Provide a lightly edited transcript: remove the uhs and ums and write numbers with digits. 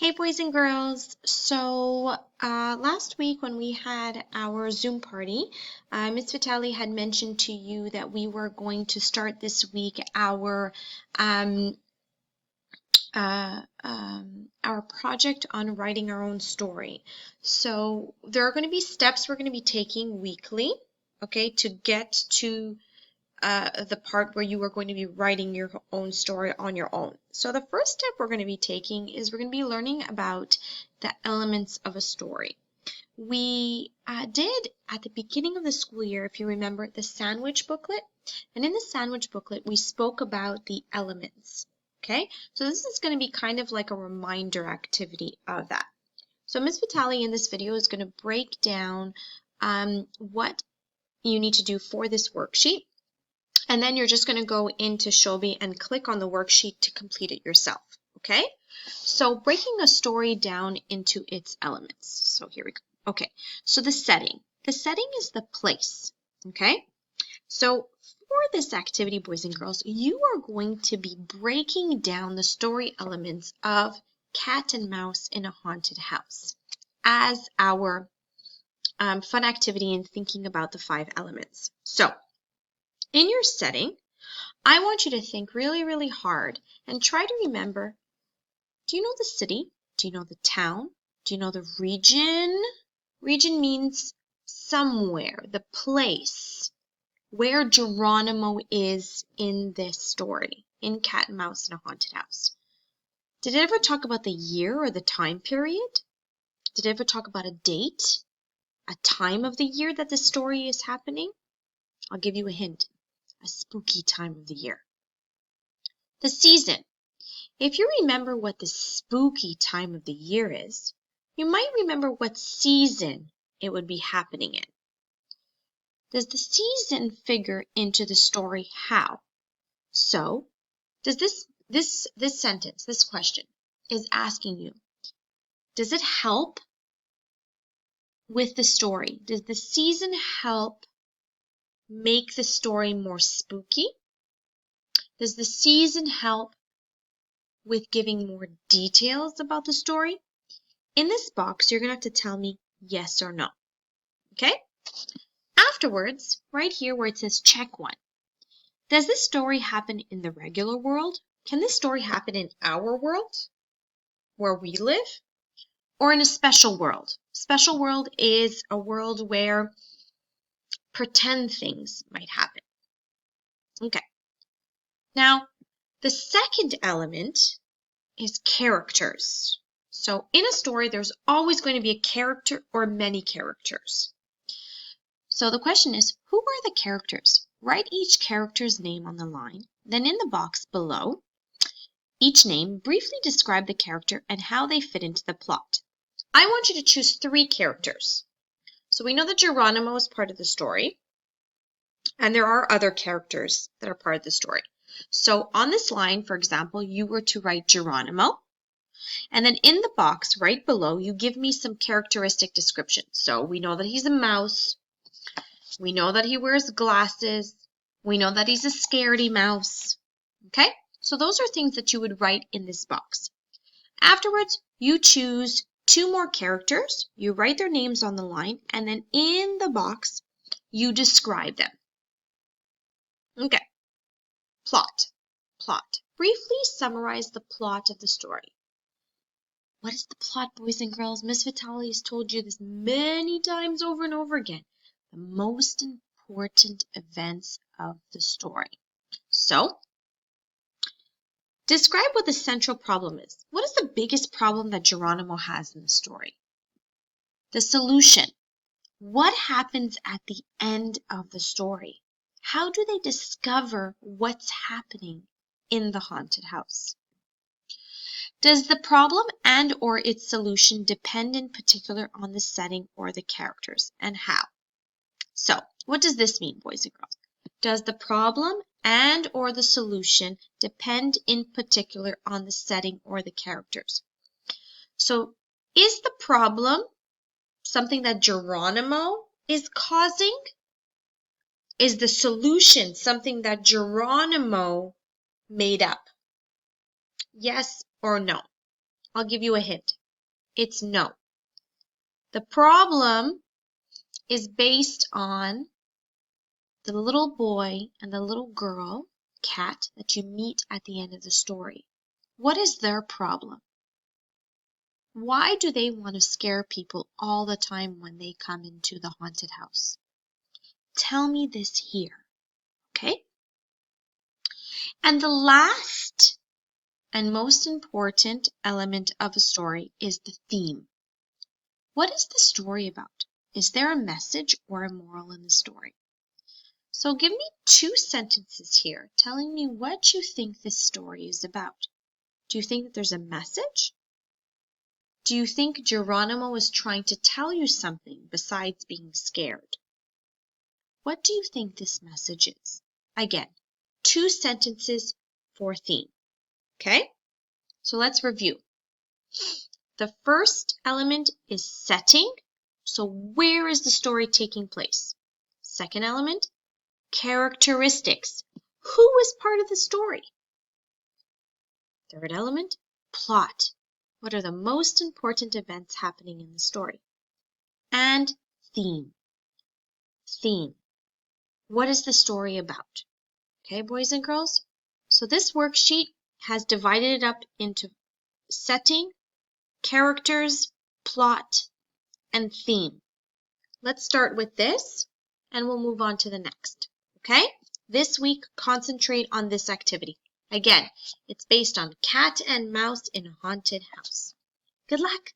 Hey boys and girls. Last week when we had our Zoom party, Ms. Vitali had mentioned to you that we were going to start this week um, our project on writing our own story. So there are going to be steps we're going to be taking weekly, okay, to get to the part where you are going to be writing your own story on your own. So the first step we're going to be taking is we're going to be learning about the elements of a story. We did at the beginning of the school year, if you remember, the sandwich booklet. And in the sandwich booklet, we spoke about the elements. Okay, so this is going to be kind of like a reminder activity of that. So Ms. Vitali in this video is going to break down what you need to do for this worksheet. And then you're just going to go into Shobi and click on the worksheet to complete it yourself, okay? So breaking a story down into its elements. So here we go. Okay, so the setting. The setting is the place, okay? So for this activity, boys and girls, you are going to be breaking down the story elements of Cat and Mouse in a Haunted House as our fun activity in thinking about the 5 elements. So in your setting, I want you to think really, really hard and try to remember, do you know the city? Do you know the town? Do you know the region? Region means somewhere, the place where Geronimo is in this story, in Cat and Mouse in a Haunted House. Did it ever talk about the year or the time period? Did it ever talk about a date, a time of the year that the story is happening? I'll give you a hint, a spooky time of the year. The season. If you remember what the spooky time of the year is, you might remember what season it would be happening in. Does the season figure into the story? How? So, does this sentence, this question, is asking you, does it help with the story? Does the season help make the story more spooky? Does the season help with giving more details about the story? In this box, you're going to have to tell me yes or no. Okay? Afterwards, right here where it says check 1, does this story happen in the regular world? Can this story happen in our world, where we live, or in a special world? Special world is a world where pretend things might happen. Okay. Now, the second element is characters. So in a story, there's always going to be a character or many characters. So the question is, who are the characters? Write each character's name on the line. Then in the box below each name, briefly describe the character and how they fit into the plot. I want you to choose 3 characters. So we know that Geronimo is part of the story, and there are other characters that are part of the story. So on this line, for example, you were to write Geronimo, and then in the box right below, you give me some characteristic descriptions. So we know that he's a mouse. We know that he wears glasses. We know that he's a scaredy mouse. Okay? So those are things that you would write in this box. Afterwards, you choose 2 more characters. You write their names on the line, and then in the box, you describe them. Okay. Plot. Plot. Briefly summarize the plot of the story. What is the plot, boys and girls? Miss Vitali has told you this many times over and over again. The most important events of the story. So, describe what the central problem is. What is the biggest problem that Geronimo has in the story? The solution. What happens at the end of the story? How do they discover what's happening in the haunted house? Does the problem and or its solution depend in particular on the setting or the characters, and how? So, what does this mean, boys and girls? Does the problem and or the solution depend in particular on the setting or the characters? So, is the problem something that Geronimo is causing? Is the solution something that Geronimo made up? Yes or no? I'll give you a hint. It's no. The problem is based on the little boy and the little girl, cat, that you meet at the end of the story. What is their problem? Why do they want to scare people all the time when they come into the haunted house? Tell me this here, okay? And the last and most important element of a story is the theme. What is the story about? Is there a message or a moral in the story? So give me 2 sentences here telling me what you think this story is about. Do you think that there's a message? Do you think Geronimo is trying to tell you something besides being scared? What do you think this message is? Again, 2 sentences for theme. Okay? So let's review. The first element is setting. So where is the story taking place? Second element, characteristics. Who is part of the story? Third element, plot. What are the most important events happening in the story? And theme. Theme. What is the story about? Okay, boys and girls? So this worksheet has divided it up into setting, characters, plot, and theme. Let's start with this, and we'll move on to the next. Okay? This week, concentrate on this activity. Again, it's based on cat and mouse in a haunted house. Good luck!